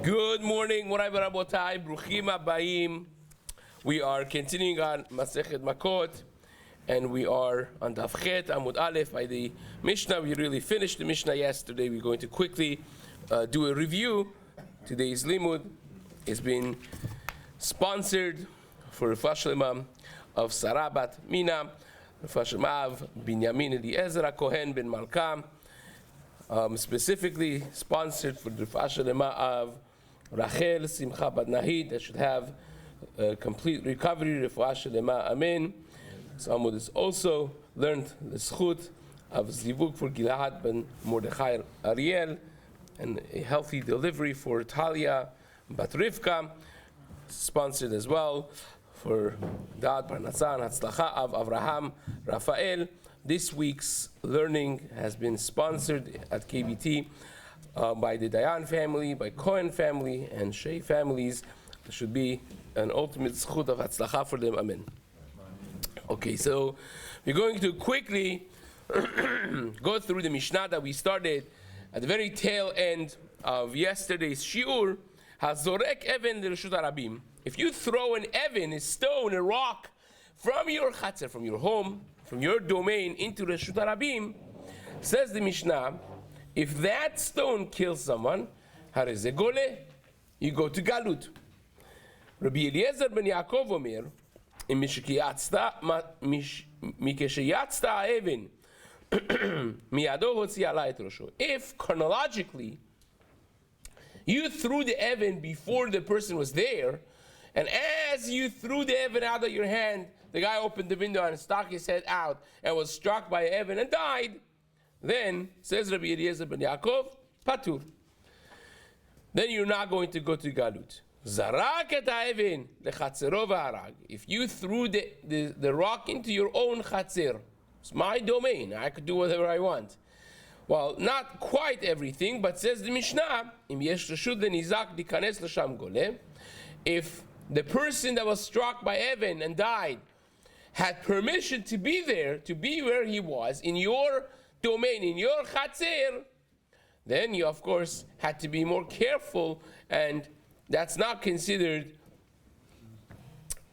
Good morning, Morai Barabotai, Bruchim Abayim. We are continuing on Masechet Makkot, and we are on Daf Chet, Amud Aleph, by the Mishnah. We really finished the Mishnah yesterday. We're going to quickly do a review. Today's Limud is being sponsored for Refuah Shlema of Sarabat Mina, Refuah Shlema of Binyamin Eliezer Kohen ben Malka, specifically sponsored for the Refuah Shlema of Rachel Simcha Bat Nahid, that should have complete recovery. Refuah Shlema, Amen. Someone has also learned the Zchut of Zivug for Gilad ben Mordechai Ariel, and a healthy delivery for Talia Bat Rivka, sponsored as well for Dad Parnasa and Hatzlacha of Avraham Raphael. This week's learning has been sponsored at KBT by the Dayan family, by Cohen family, and Shea families. There should be an ultimate zchut of Hatzlacha for them. Amen. Okay, so we're going to quickly go through the Mishnah that we started at the very tail end of yesterday's shiur. Hazorek even l'reshut harabim. If you throw an even, a stone, a rock, from your chatzer, from your home, from your domain into Reshut Harabim, says the Mishnah, if that stone kills someone, hareze gole, you go to Galut. Rabbi Eliezer ben Yaakov Omer, mikesheyatzta even, miyado hotzi ala et rosho. If chronologically you threw the even before the person was there, and as you threw the even out of your hand, the guy opened the window and stuck his head out and was struck by an even and died, then, says Rabbi Eliezer ben Yaakov, patur. Then you're not going to go to Galut. Zarak et ha'even lechatzero v'harag. If you threw the rock into your own chatzer, it's my domain, I could do whatever I want. Well, not quite everything, but says the Mishnah, im yesh reshut lenizak likanes l'sham goleh. If the person that was struck by Evan and died had permission to be there, to be where he was, in your domain, in your chatzir, then you, of course, had to be more careful, and that's not considered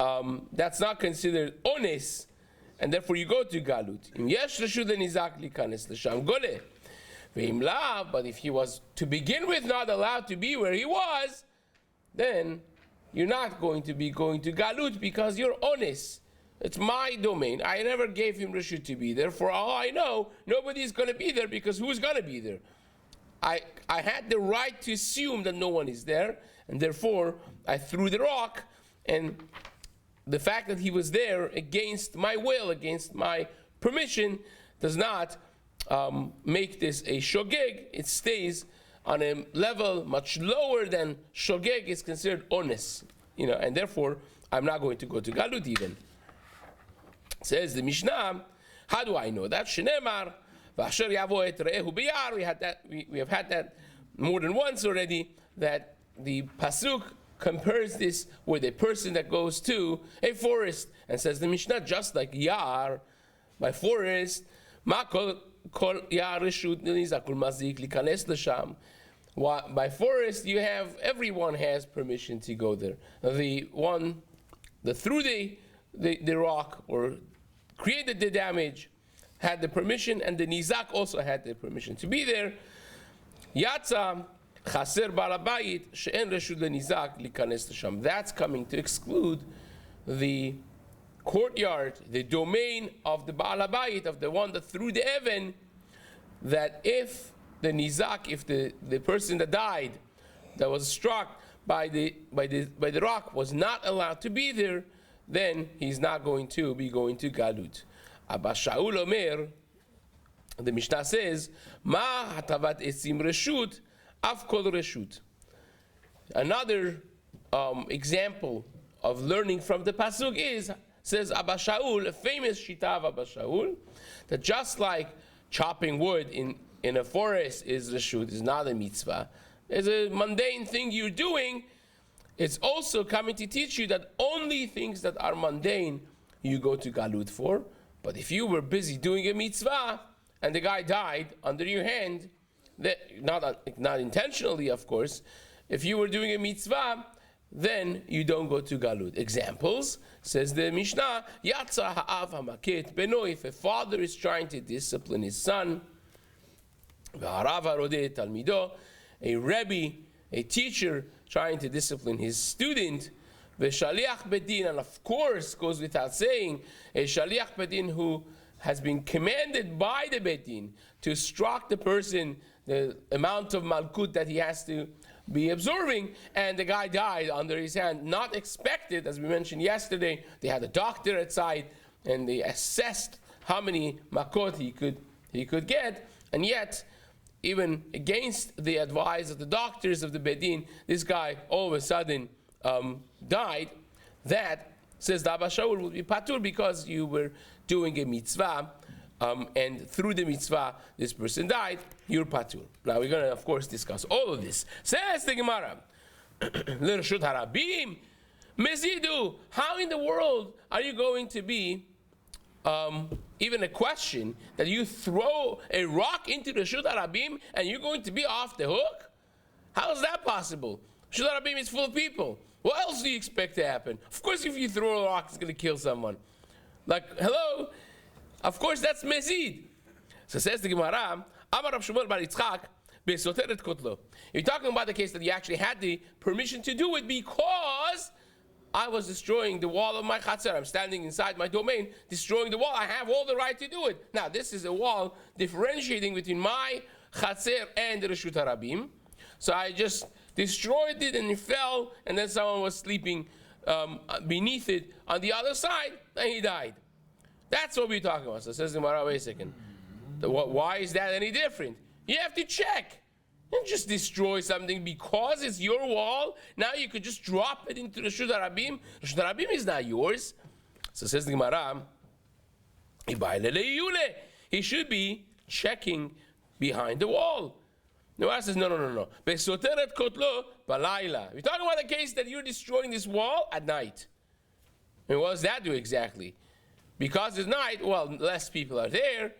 ones, and therefore you go to Galut. Im yesh reshut lenizak likanes l'sham goleh. Ve'im lav, but if he was to begin with not allowed to be where he was, then you're not going to be going to Galut because you're honest. It's my domain. I never gave him Rishut to be there. For all I know, nobody's going to be there because who's going to be there? I had the right to assume that no one is there, and therefore I threw the rock, and the fact that he was there against my will, against my permission, does not make this a shogeg. It stays on a level much lower than shogeg is considered honest, and therefore I'm not going to go to Galut even. Says the Mishnah, how do I know that? Shenemar, v'asher yavo et re'ehu biyar. We have had that more than once already. That the pasuk compares this with a person that goes to a forest, and says the Mishnah, just like yar, by forest, makol kol yar reshut nizakul mazik likanes l'sham. By forest, everyone has permission to go there. The one that threw the rock or created the damage had the permission, and the nizak also had the permission to be there. Yatsa chaser balabayit she'en reshut lenizak likanes l'sham. That's coming to exclude the courtyard, the domain of the balabayit, of the one that threw the even, that if the nizak, if the person that died, that was struck by the rock, was not allowed to be there, then he's not going to be going to Galut. Abba Shaul Omer, the Mishnah says, Ma hatavat esim reshut, af kol reshut. Another example of learning from the pasuk says Abba Shaul, a famous shita of Abba Shaul, that just like chopping wood in a forest is reshut, is not a mitzvah. It's a mundane thing you're doing. It's also coming to teach you that only things that are mundane you go to Galut for. But if you were busy doing a mitzvah and the guy died under your hand, that not intentionally, of course, if you were doing a mitzvah, then you don't go to Galut. Examples, says the Mishnah, Yatza ha'av ha'maket beno, if a father is trying to discipline his son, Harav harodeh talmido, a rebbe, a teacher trying to discipline his student, v'shaliach bedin, and of course, goes without saying, a shaliach bedin who has been commanded by the bedin to instruct the person the amount of malkut that he has to be absorbing, and the guy died under his hand, not expected, as we mentioned yesterday. They had a doctor outside, and they assessed how many makot he could get, and yet, even against the advice of the doctors of the bedin, this guy all of a sudden died. That, says the Abba Shaul, will be patur because you were doing a mitzvah, and through the mitzvah, this person died, you're patur. Now we're going to, of course, discuss all of this. Says the Gemara, L'reshut harabim mezidu. How in the world are you going to be, even a question, that you throw a rock into the Reshut harabim and you're going to be off the hook? How is that possible? Reshut harabim is full of people. What else do you expect to happen? Of course, if you throw a rock, it's going to kill someone. Like, hello? Of course, that's mezid. So says the Gemara, Amar Rav Shmuel bar Yitzchak, be'soteret kotlo. You're talking about the case that you actually had the permission to do it because I was destroying the wall of my chatzar. I'm standing inside my domain, destroying the wall. I have all the right to do it. Now, this is a wall differentiating between my chatzar and the Reshut harabim. So I just destroyed it and it fell, and then someone was sleeping beneath it on the other side, and he died. That's what we're talking about. So it says the Gemara, wait a second. Why is that any different? You have to check. You don't just destroy something because it's your wall. Now you could just drop it into the Reshut harabim. Reshut harabim is not yours. So it says the Gemara, he should be checking behind the wall. The Gemara says, no. Besoteret kotlo balayla. We're talking about the case that you're destroying this wall at night. And what does that do exactly? Because it's night, well, less people are there,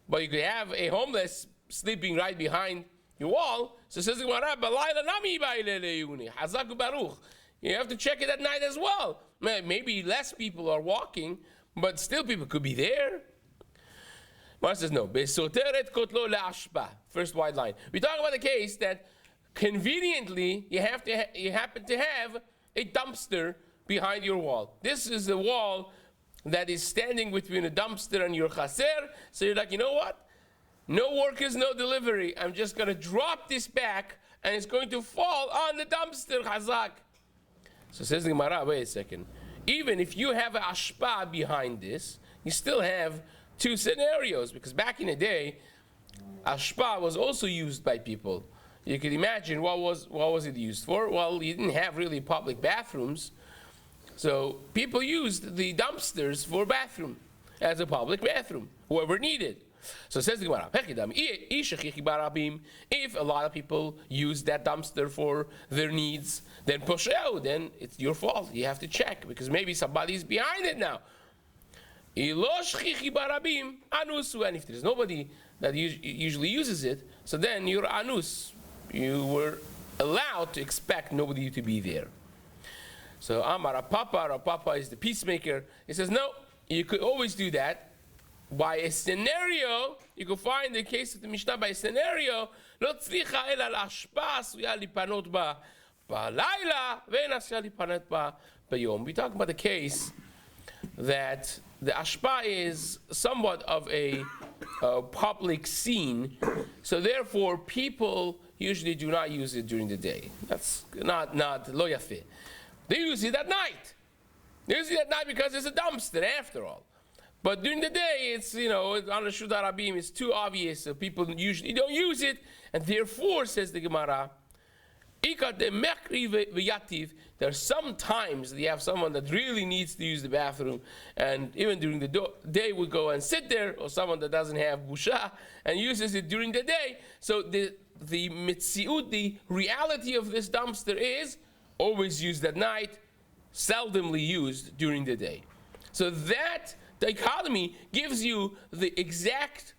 but you could have a homeless sleeping right behind your wall. So it says, you have to check it at night as well. Maybe less people are walking, but still people could be there. Mar says no. First wide line. We're talking about the case that conveniently you happen to have a dumpster behind your wall. This is the wall that is standing between a dumpster and your chaser. So you're like, you know what? No workers, no delivery. I'm just going to drop this back and it's going to fall on the dumpster, chazak. So says the Gemara, wait a second. Even if you have an ashpa behind this, you still have two scenarios, because back in the day, ashpa was also used by people. You could imagine what was it used for? Well, you didn't have really public bathrooms, so people used the dumpsters for bathroom as a public bathroom, whoever needed. So it says the Gemara, if a lot of people use that dumpster for their needs, then then it's your fault. You have to check, because maybe somebody's behind it now. And if there's nobody that usually uses it, so then you're anus. You were allowed to expect nobody to be there. So Amar Papa is the peacemaker. He says, no, you could always do that. By a scenario, you can find the case of the Mishnah by a scenario, we're talking about the case that the ashpa is somewhat of a public scene, so therefore people usually do not use it during the day. That's not lo yafeh. They use it at night. They use it at night because it's a dumpster after all. But during the day, it's, on the Reshut harabim, it's too obvious, so people usually don't use it, and therefore, says the Gemara, there are some times that you have someone that really needs to use the bathroom, and even during the day would go and sit there, or someone that doesn't have busha and uses it during the day. So the mitziut, the reality of this dumpster is always used at night, seldomly used during the day. So that dichotomy gives you the exact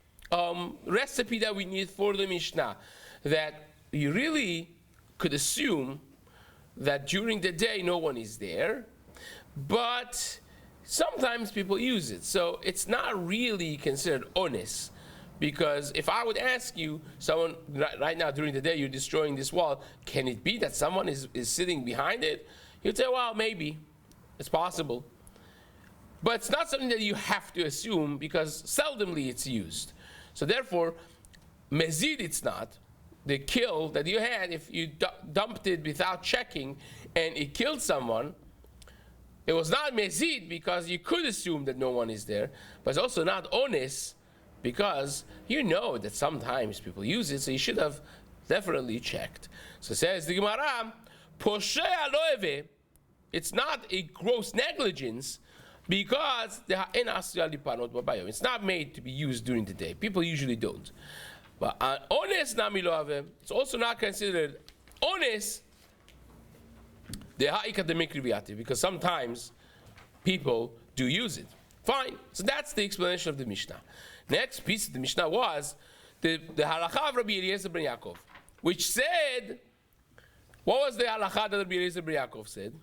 recipe that we need for the Mishnah, that you really could assume that during the day no one is there, but sometimes people use it. So it's not really considered honest. Because if I would ask you, someone right now during the day you're destroying this wall, can it be that someone is sitting behind it? You'd say, well, maybe. It's possible. But it's not something that you have to assume because seldomly it's used. So therefore, mezid it's not. The kill that you had, if you dumped it without checking and it killed someone, it was not mezid because you could assume that no one is there, but it's also not honest because you know that sometimes people use it, so you should have definitely checked. So says the Gemara, Poshea loeve, it's not a gross negligence because it's not made to be used during the day. People usually don't. But honest nami loave, it's also not considered honest because sometimes people do use it. Fine. So that's the explanation of the Mishnah. Next piece of the Mishnah was the halacha of Rabbi Eliezer ben Yaakov, which said, what was the halacha that Rabbi Eliezer ben Yaakov said?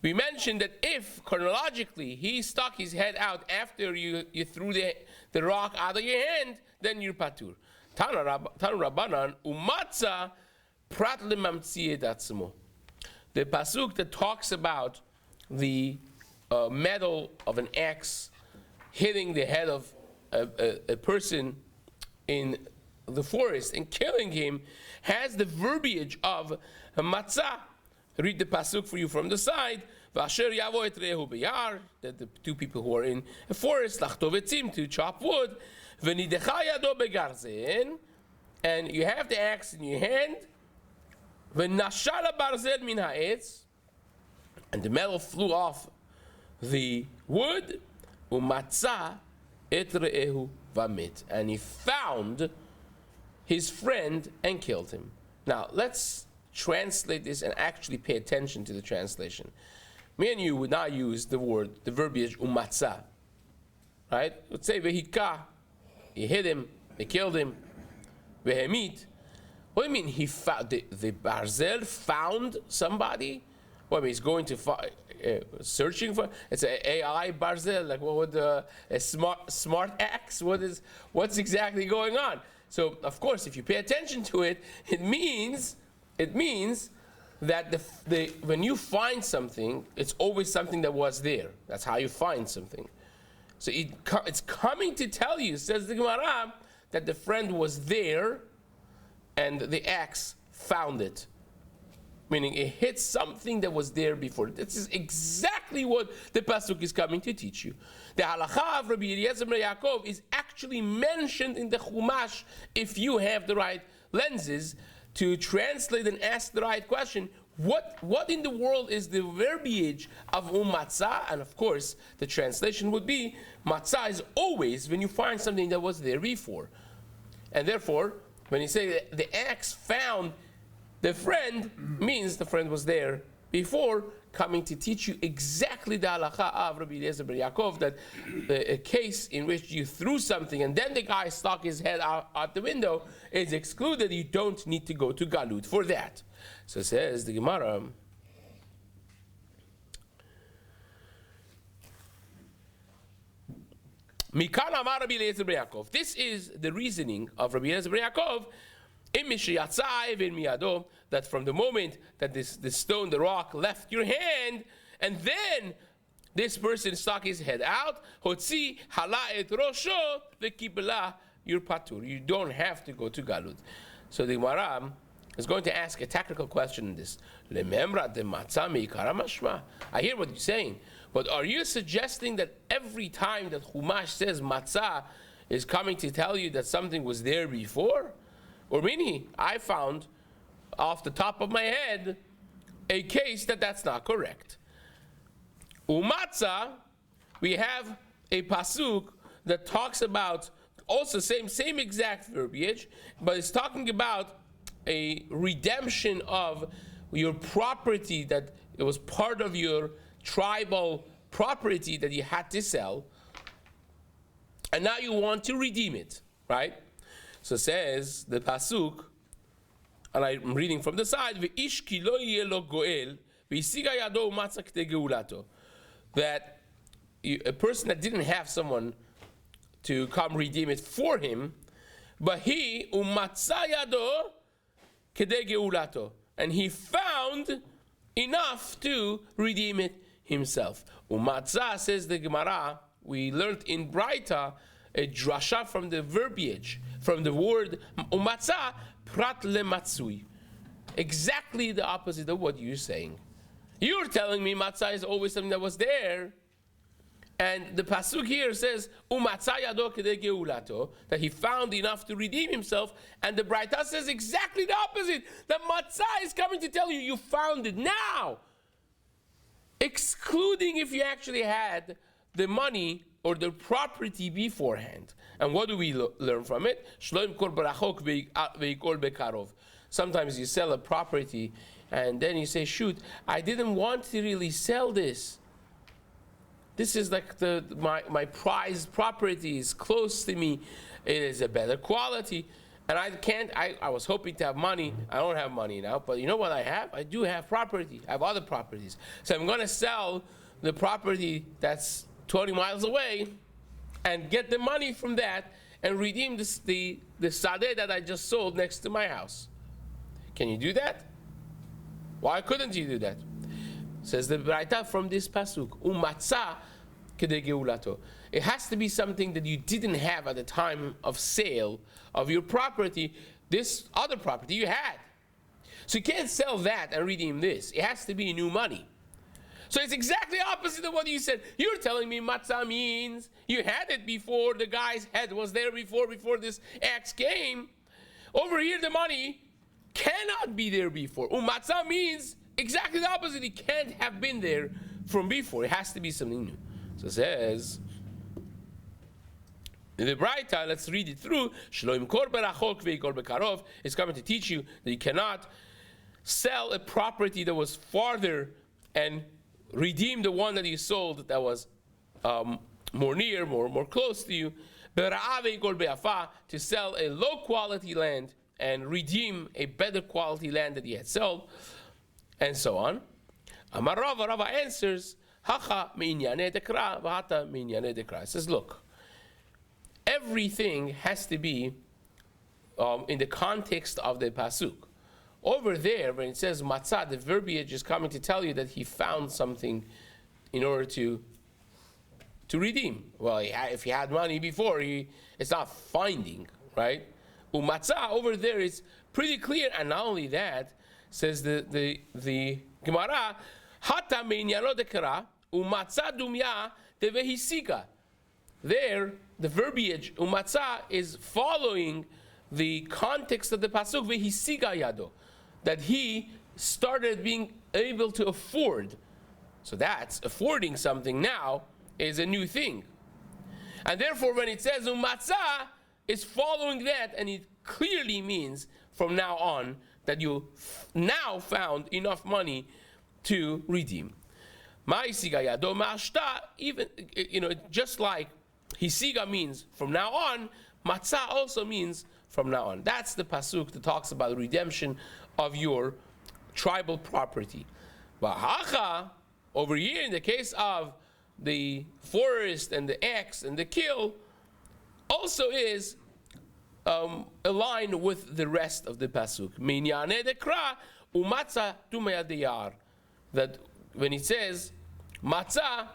We mentioned that if chronologically he stuck his head out after you threw the rock out of your hand, then you're patur. Tanu Rabbanan umatza prat lemamtzieh datzmo. The pasuk that talks about the metal of an axe hitting the head of a person in the forest and killing him has the verbiage of matzah. Read the pasuk for you from the side. V'asher yavo et rehu b'yar, that the two people who are in a forest, lachtov etzim, to chop wood, v'nidecha yado begarzen, and you have the axe in your hand, v'nashal barzel min ha'etz, and the metal flew off the wood, umatzah et re'ehu v'amit, and he found his friend and killed him. Now let's translate this and actually pay attention to the translation. Me and you would not use the verbiage umatzah, right? Let's say vehika, he hit him, he killed him. Vehemit, what do you mean he found the barzel found somebody? What I mean, he's going to searching for? It's an AI barzel, like what would a smart axe? What's exactly going on? So of course, if you pay attention to it, it means that when you find something, it's always something that was there. That's how you find something. So it's coming to tell you, says the Gemara, that the friend was there and the axe found it. Meaning it hit something that was there before. This is exactly what the pasuk is coming to teach you. The halacha of Rabbi Eliezer ben Yaakov is actually mentioned in the Chumash if you have the right lenses to translate and ask the right question. What in the world is the verbiage of matzah? And of course, the translation would be, matzah is always when you find something that was there before. And therefore, when you say the axe found the friend, means the friend was there before, coming to teach you exactly the halacha of Rabbi Eliezer ben Yaakov, that a case in which you threw something and then the guy stuck his head out the window is excluded. You don't need to go to Galut for that. So says the Gemara, Mikan Amar Rabbi Eliezer ben Yaakov. This is the reasoning of Rabbi Eliezer ben Yaakov, that from the moment that the stone, the rock, left your hand, and then this person stuck his head out, hotzi hala et rosho v'kibla, you're patur. You don't have to go to Galut. So the Gemara is going to ask a technical question in this. Lememra de matzah meikara mashma. I hear what you're saying, but are you suggesting that every time that Chumash says matzah is coming to tell you that something was there before? Or meaning, I found off the top of my head a case that's not correct. Umatzah, we have a pasuk that talks about also same exact verbiage, but it's talking about a redemption of your property, that it was part of your tribal property that you had to sell, and now you want to redeem it, right? So says the pasuk, And I'm reading from the side, "Ve'ish ki lo yeh lo goel, ve'isiga yado u'matza k'tei geulato." That a person that didn't have someone to come redeem it for him, but he u'matza yado k'tei geulato, and he found enough to redeem it himself. U'matza, says the Gemara, we learned in Braita a drasha from the verbiage, from the word u'matza, prat lematzui. Exactly the opposite of what you're saying. You're telling me matzah is always something that was there. And the pasuk here says, u'matzah yado kedei geulato, that he found enough to redeem himself. And the Braita says exactly the opposite. That matzah is coming to tell you, you found it now. Excluding if you actually had the money or the property beforehand. And what do we learn from it? Shloim kol barachok veikol bekarov. Sometimes you sell a property and then you say, shoot, I didn't want to really sell this. This is like my prized property is close to me. It is a better quality. And I was hoping to have money. I don't have money now, but you know what I have? I do have property. I have other properties. So I'm going to sell the property that's 20 miles away and get the money from that and redeem the sadeh that I just sold next to my house. Can you do that? Why couldn't you do that? Says the Braita from this pasuk, u'matzah kedei geulato. It has to be something that you didn't have at the time of sale of your property, this other property you had. So you can't sell that and redeem this. It has to be new money. So it's exactly opposite of what you said. You're telling me matzah means you had it before, the guy's head was there before this axe came. Over here the money cannot be there before. Matzah means exactly the opposite. It can't have been there from before. It has to be something new. So it says, in the Braita, let's read it through. Shloim kol barachok veikol bekarov is coming to teach you that you cannot sell a property that was farther and redeem the one that you sold that was more near, more close to you. Bera'ah veikol be'afa, to sell a low quality land and redeem a better quality land that he had sold, and so on. Amar Rava answers, Hacha mi'inyane dekra, v'hata mi'inyane dekra. It says, look, everything has to be in the context of the pasuk. Over there, when it says matzah, the verbiage is coming to tell you that he found something in order to redeem. Well, if he had money before, it's not finding, right? Umatzah over there is pretty clear, and not only that, says the Gemara, Hata meinyano dekara, umatzah dumya devehisiga. There, the verbiage umatzah is following the context of the pasuk vehisiga yado, that he started being able to afford. So that's affording something now is a new thing, and therefore when it says umatzah, it's following that, and it clearly means from now on that you now found enough money to redeem. Even, just like hisiga means from now on, matzah also means from now on. That's the pasuk that talks about redemption of your tribal property. Vahacha, over here in the case of the forest and the axe and the kill, also is aligned with the rest of the pasuk. Minyane dekra umatzah tumaya diyar. That when it says matzah,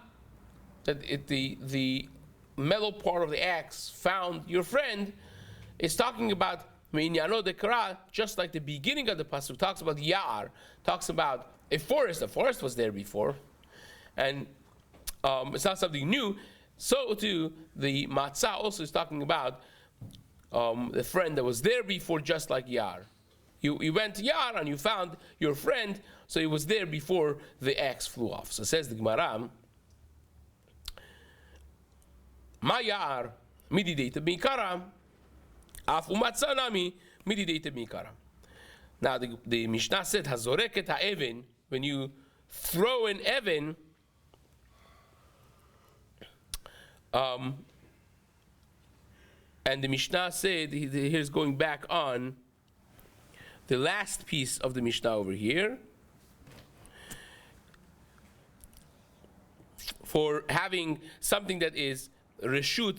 that the metal part of the axe found your friend, it's talking about minyano dekra, just like the beginning of the pasuk talks about yar, talks about a forest. The forest was there before, and it's not something new. So too, the matzah also is talking about the friend that was there before, just like Yar. You went to Yar and you found your friend, so he was there before the axe flew off. So says the Gemara, Ma Yar midideita mikara, afu matzanami midideita mikara. Now the Mishnah said, Hazoreket ha'even, when you throw an even, and the Mishnah said, here's going back on the last piece of the Mishnah over here, for having something that is reshut,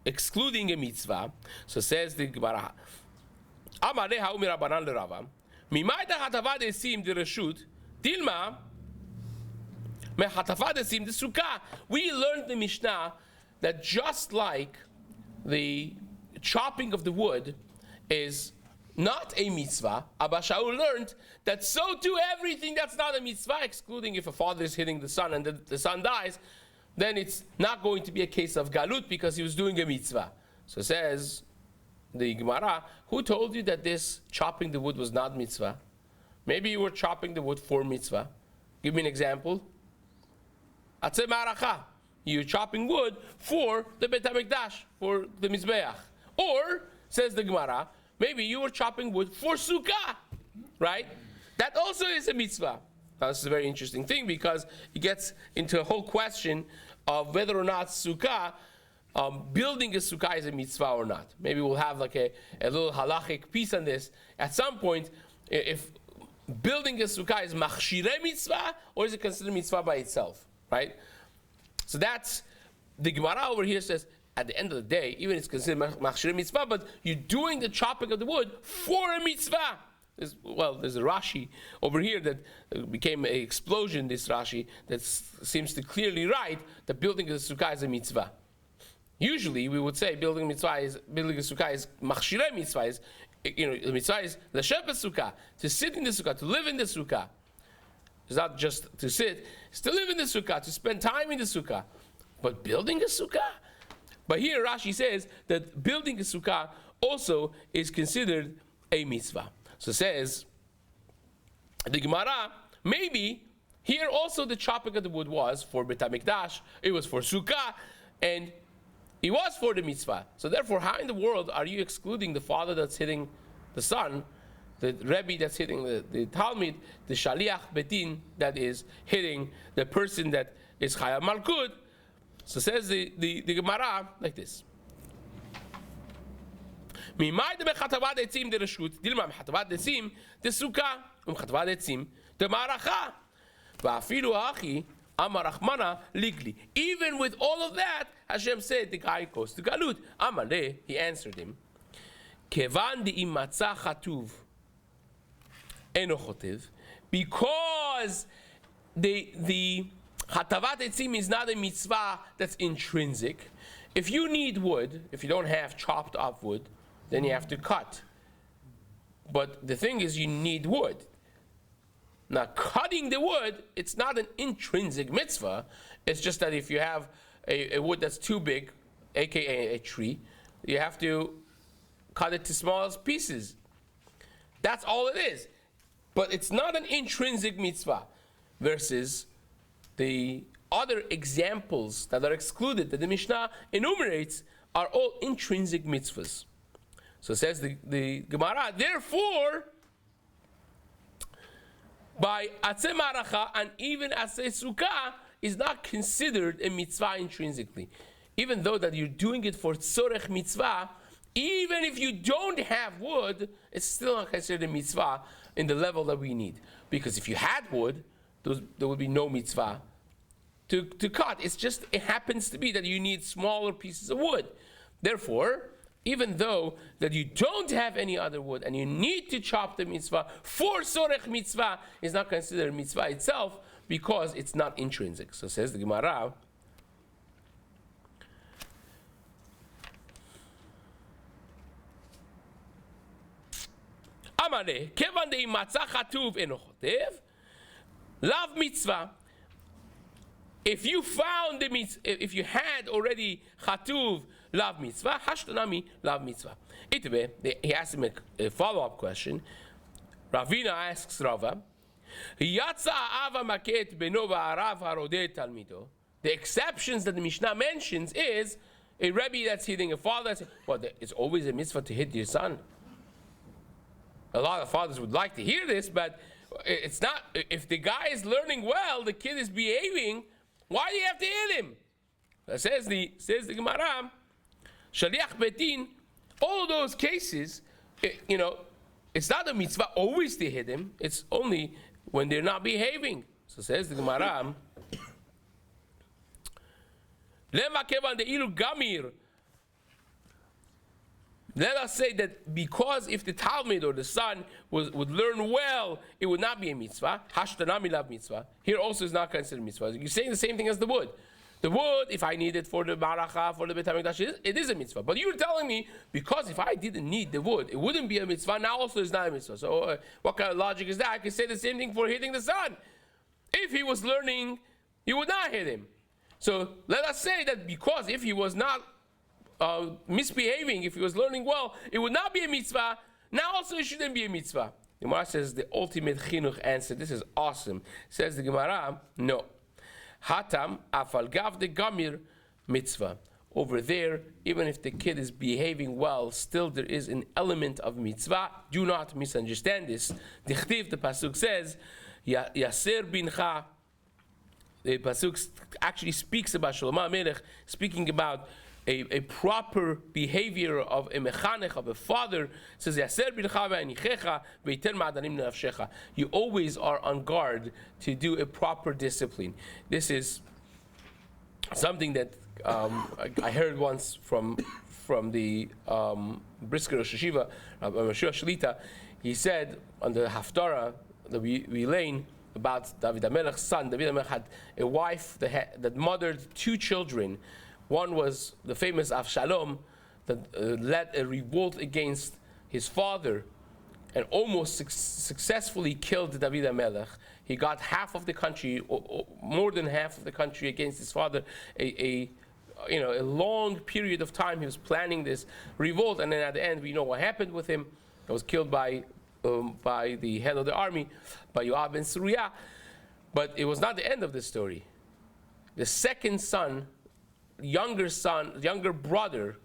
excluding a mitzvah. So says the Gemara, Amare ha'umi Rabbanan l'Rava, mimay ha'hatava desim the reshut, dilma me'hatava desim the sukkah. We learned the Mishnah that just like the chopping of the wood is not a mitzvah, Abba Shaul learned that so too everything that's not a mitzvah, excluding if a father is hitting the son and the son dies, then it's not going to be a case of galut because he was doing a mitzvah. So says the Gemara, who told you that this chopping the wood was not mitzvah? Maybe you were chopping the wood for mitzvah. Give me an example. Atzeh ma'aracha. You're chopping wood for the Beit HaMikdash, for the Mizbeach. Or, says the Gemara, maybe you were chopping wood for sukkah, right? That also is a mitzvah. Now, this is a very interesting thing because it gets into a whole question of whether or not sukkah, building a sukkah is a mitzvah or not. Maybe we'll have like a little halachic piece on this. At some point, if building a sukkah is machshireh mitzvah, or is it considered mitzvah by itself, right? So that's, the Gemara over here says, at the end of the day, even it's considered machshireh mitzvah, but you're doing the chopping of the wood for a mitzvah. There's a Rashi over here that became an explosion, this Rashi, that seems to clearly write that building a sukkah is a mitzvah. Usually we would say building a sukkah is machshireh mitzvah, the mitzvah is l'shem sukkah, to sit in the sukkah, to live in the sukkah. It's not just to sit, it's to live in the sukkah, to spend time in the sukkah. But building a sukkah? But here Rashi says that building a sukkah also is considered a mitzvah. So says the Gemara, maybe here also the chopping of the wood was for Beit HaMikdash, it was for sukkah, and it was for the mitzvah. So therefore, how in the world are you excluding the father that's hitting the son, the Rebbe that's hitting the Talmud, the Shaliach Betin that is hitting the person that is Chayav Malkut? So says the Gemara like this. ממאי דמחטבת עצים דרשות, דילמה מחטבת עצים דסוכה, ומחטבת עצים דמערכה. ואפילו האחי, אמר רחמנה ליגלי. Even with all of that, Hashem said the guy goes to galut. אמר לה, he answered him, כיוון דאם מצא חטוב, אינו חוטב, because the חטבת עצים is not a mitzvah that's intrinsic. If you need wood, if you don't have chopped up wood, then you have to cut. But the thing is, you need wood. Now, cutting the wood, it's not an intrinsic mitzvah. It's just that if you have a wood that's too big, aka a tree, you have to cut it to small pieces. That's all it is. But it's not an intrinsic mitzvah. Versus the other examples that are excluded, that the Mishnah enumerates, are all intrinsic mitzvahs. So says the Gemara, therefore, by Atzeh Maracha and even Atzeh Sukkah is not considered a mitzvah intrinsically. Even though that you're doing it for Tzorech mitzvah, even if you don't have wood, it's still not considered a mitzvah in the level that we need. Because if you had wood, there would be no mitzvah to cut. It happens to be that you need smaller pieces of wood. Therefore, even though that you don't have any other wood and you need to chop the mitzvah for sorech mitzvah, is not considered mitzvah itself because it's not intrinsic. So says the Gemara, Amare, kevan de matzah chatuv eno chotev, lav mitzvah. If you found the mitzvah, if you had already chatuv lav mitzvah, hashtanami lav mitzvah. Itbe, he asked him a follow-up question. Ravina asks Rava, Yatsa ava maket beno v'arav harodeh talmido. The exceptions that the Mishnah mentions is a Rebbe that's hitting a father. It's always a mitzvah to hit your son. A lot of fathers would like to hear this, but it's not. If the guy is learning well, the kid is behaving, why do you have to hit him? Says the Gemara, Shaliach Betin, all those cases, it's not a mitzvah always to hit him. It's only when they're not behaving. So says the Gemara, let us say that because if the Talmud or the son would learn well, it would not be a mitzvah. Hashtanami lav mitzvah. Here also is not considered mitzvah. You're saying the same thing as the wood. The wood, if I need it for the baracha, for the Beit HaMikdash, it is a mitzvah. But you're telling me, because if I didn't need the wood, it wouldn't be a mitzvah, now also it's not a mitzvah. So what kind of logic is that? I could say the same thing for hitting the son. If he was learning, you would not hit him. So let us say that because if he was not misbehaving, if he was learning well, it would not be a mitzvah. Now also it shouldn't be a mitzvah. The Gemara says the ultimate chinuch answer. This is awesome. Says the Gemara, no. Hatam afal gav de gamir mitzvah. Over there, even if the kid is behaving well, still there is an element of mitzvah. Do not misunderstand this. The pasuk says, Yaser bincha. The pasuk actually speaks about Shlomo HaMelech, speaking about a proper behavior of a mechanech, of a father. It says, Yaser bincha ve'anichecha ve'iter ma'adanim nefshecha. You always are on guard to do a proper discipline. This is something that I heard once from the Brisker Rosh Hashiva, Rabbi Meshua Shlita. He said on the Haftarah that we learn about David HaMelech's son. David HaMelech had a wife that mothered two children. One was the famous Avshalom that led a revolt against his father and almost successfully killed David HaMelech. He got half of the country, or more than half of the country against his father. A long period of time he was planning this revolt, and then at the end we know what happened with him. He was killed by the head of the army, by Yoav ben Surya. But it was not the end of the story. The second son, younger brother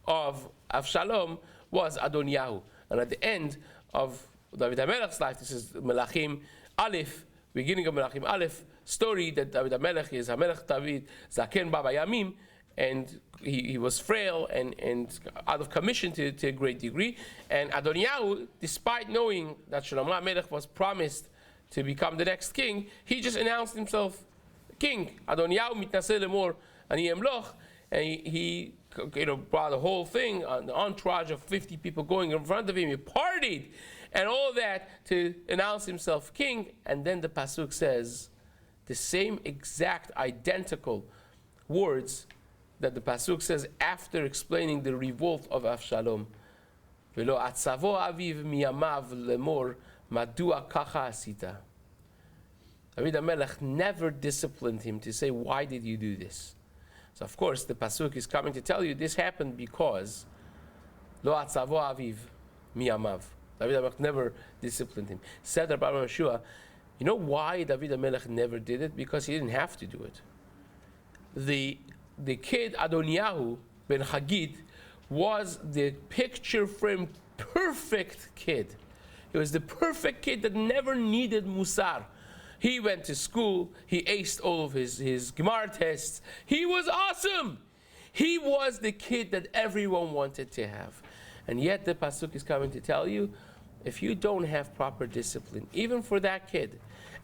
of Avshalom was Adoniyahu. And at the end of David HaMelech's life, this is Melachim Aleph, beginning of Melachim Aleph, story that David HaMelech is HaMelech David Zaken Baba Yamim, and he was frail and out of commission to a great degree. And Adoniyahu, despite knowing that Shlomo HaMelech was promised to become the next king, he just announced himself king. Adoniyahu mitnaseh lemor ani emloch, and he brought a whole thing, an entourage of 50 people going in front of him. He partied and all that to announce himself king. And then the pasuk says the same exact identical words that the pasuk says after explaining the revolt of Avshalom. Velo atzavo aviv miyamav lemor madua kacha asita. David HaMelech never disciplined him to say, why did you do this? So of course the pasuk is coming to tell you this happened because lo atzavo aviv miyamav. David HaMelech never disciplined him. Said Rabbi Meshua, you know why David HaMelech never did it? Because he didn't have to do it. The kid Adoniyahu ben Hagid was the picture frame perfect kid. He was the perfect kid that never needed musar. He went to school, he aced all of his Gemara tests. He was awesome. He was the kid that everyone wanted to have. And yet the pasuk is coming to tell you, if you don't have proper discipline, even for that kid,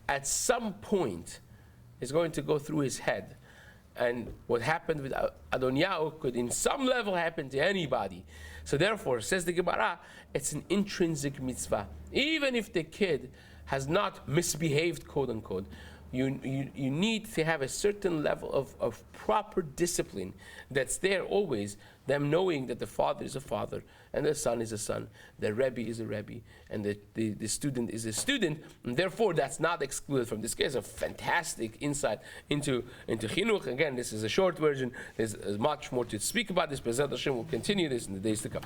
at some point it's going to go through his head. And what happened with Adoniyahu could in some level happen to anybody. So therefore, says the Gemara, it's an intrinsic mitzvah. Even if the kid has not misbehaved, quote unquote, you need to have a certain level of proper discipline that's there always, them knowing that the father is a father and the son is a son, the Rebbe is a Rebbe, and the student is a student, and therefore that's not excluded from this case. A fantastic insight into chinuch. Again, this is a short version. There's much more to speak about this. Bezrat Hashem will continue this in the days to come.